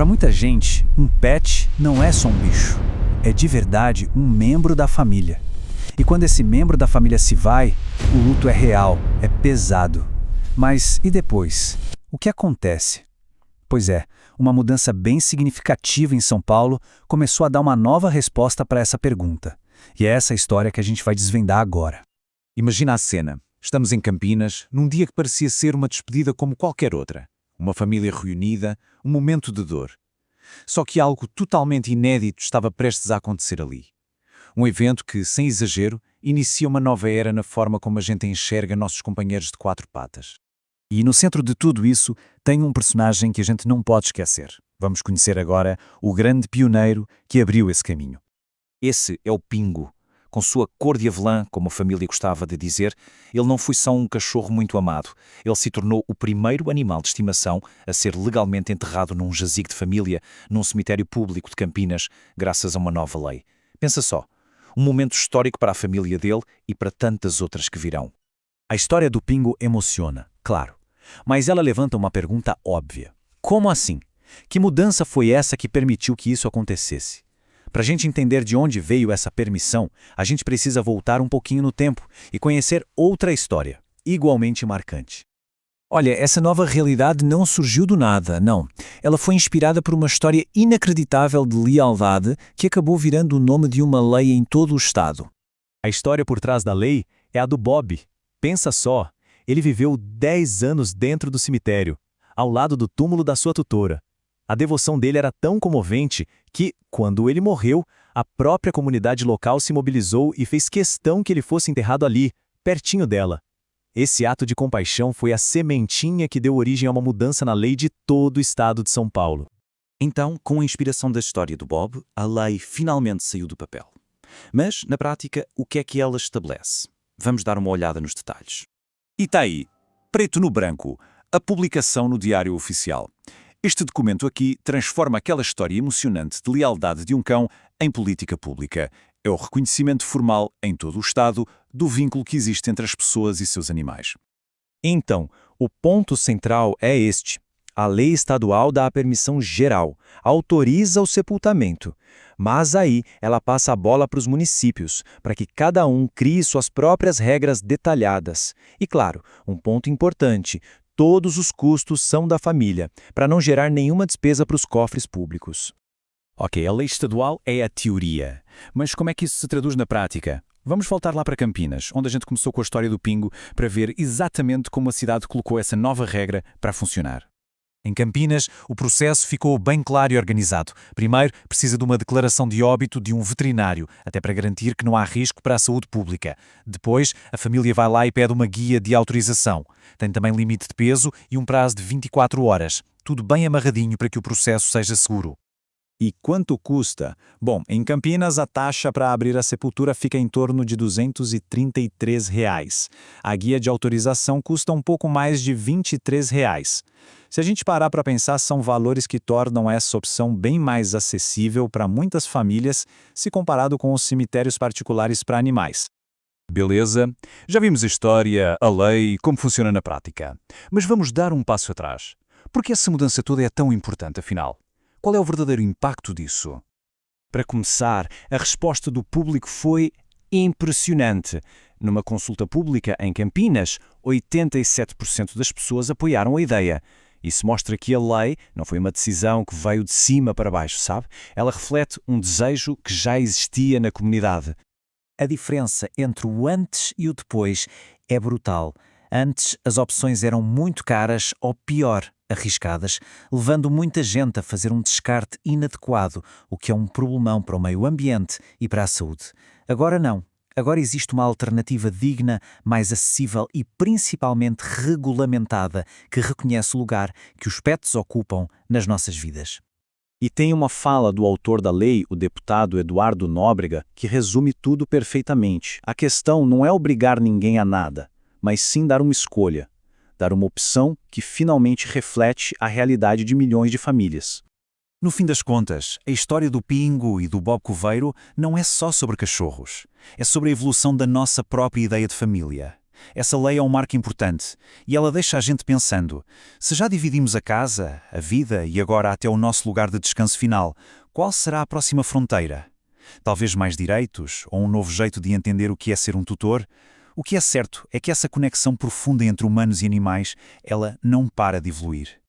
Para muita gente, um pet não é só um bicho. É de verdade um membro da família. E quando esse membro da família se vai, o luto é real, é pesado. Mas e depois? O que acontece? Pois é, uma mudança bem significativa em São Paulo começou a dar uma nova resposta para essa pergunta. E é essa história que a gente vai desvendar agora. Imagina a cena. Estamos em Campinas, num dia que parecia ser uma despedida como qualquer outra. Uma família reunida, um momento de dor. Só que algo totalmente inédito estava prestes a acontecer ali. Um evento que, sem exagero, inicia uma nova era na forma como a gente enxerga nossos companheiros de quatro patas. E no centro de tudo isso tem um personagem que a gente não pode esquecer. Vamos conhecer agora o grande pioneiro que abriu esse caminho. Esse é o Pingo. Com sua cor de avelã, como a família gostava de dizer, ele não foi só um cachorro muito amado. Ele se tornou o primeiro animal de estimação a ser legalmente enterrado num jazigo de família, num cemitério público de Campinas, graças a uma nova lei. Pensa só, um momento histórico para a família dele e para tantas outras que virão. A história do Pingo emociona, claro. Mas ela levanta uma pergunta óbvia. Como assim? Que mudança foi essa que permitiu que isso acontecesse? Para a gente entender de onde veio essa permissão, a gente precisa voltar um pouquinho no tempo e conhecer outra história, igualmente marcante. Olha, essa nova realidade não surgiu do nada, não. Ela foi inspirada por uma história inacreditável de lealdade que acabou virando o nome de uma lei em todo o estado. A história por trás da lei é a do Bob. Pensa só, ele viveu 10 anos dentro do cemitério, ao lado do túmulo da sua tutora. A devoção dele era tão comovente que, quando ele morreu, a própria comunidade local se mobilizou e fez questão que ele fosse enterrado ali, pertinho dela. Esse ato de compaixão foi a sementinha que deu origem a uma mudança na lei de todo o estado de São Paulo. Então, com a inspiração da história do Bob, a lei finalmente saiu do papel. Mas, na prática, o que é que ela estabelece? Vamos dar uma olhada nos detalhes. E está aí, preto no branco, a publicação no Diário Oficial. Este documento aqui transforma aquela história emocionante de lealdade de um cão em política pública. É o reconhecimento formal, em todo o Estado, do vínculo que existe entre as pessoas e seus animais. Então, o ponto central é este. A lei estadual dá a permissão geral, autoriza o sepultamento. Mas aí ela passa a bola para os municípios, para que cada um crie suas próprias regras detalhadas. E claro, um ponto importante, todos os custos são da família, para não gerar nenhuma despesa para os cofres públicos. Ok, a lei estadual é a teoria. Mas como é que isso se traduz na prática? Vamos voltar lá para Campinas, onde a gente começou com a história do Pingo, para ver exatamente como a cidade colocou essa nova regra para funcionar. Em Campinas, o processo ficou bem claro e organizado. Primeiro, precisa de uma declaração de óbito de um veterinário, até para garantir que não há risco para a saúde pública. Depois, a família vai lá e pede uma guia de autorização. Tem também limite de peso e um prazo de 24 horas. Tudo bem amarradinho para que o processo seja seguro. E quanto custa? Bom, em Campinas a taxa para abrir a sepultura fica em torno de R$ 233. A guia de autorização custa um pouco mais de R$ 23. Se a gente parar para pensar, são valores que tornam essa opção bem mais acessível para muitas famílias se comparado com os cemitérios particulares para animais. Beleza, já vimos a história, a lei, como funciona na prática. Mas vamos dar um passo atrás. Por que essa mudança toda é tão importante, afinal? Qual é o verdadeiro impacto disso? Para começar, a resposta do público foi impressionante. Numa consulta pública em Campinas, 87% das pessoas apoiaram a ideia. Isso mostra que a lei não foi uma decisão que veio de cima para baixo, sabe? Ela reflete um desejo que já existia na comunidade. A diferença entre o antes e o depois é brutal. Antes, as opções eram muito caras ou, pior, arriscadas, levando muita gente a fazer um descarte inadequado, o que é um problemão para o meio ambiente e para a saúde. Agora não. Agora existe uma alternativa digna, mais acessível e principalmente regulamentada, que reconhece o lugar que os pets ocupam nas nossas vidas. E tem uma fala do autor da lei, o deputado Eduardo Nóbrega, que resume tudo perfeitamente. A questão não é obrigar ninguém a nada, mas sim dar uma escolha, dar uma opção que finalmente reflete a realidade de milhões de famílias. No fim das contas, a história do Pingo e do Bob Coveiro não é só sobre cachorros. É sobre a evolução da nossa própria ideia de família. Essa lei é um marco importante e ela deixa a gente pensando: se já dividimos a casa, a vida e agora até o nosso lugar de descanso final, qual será a próxima fronteira? Talvez mais direitos ou um novo jeito de entender o que é ser um tutor? O que é certo é que essa conexão profunda entre humanos e animais, ela não para de evoluir.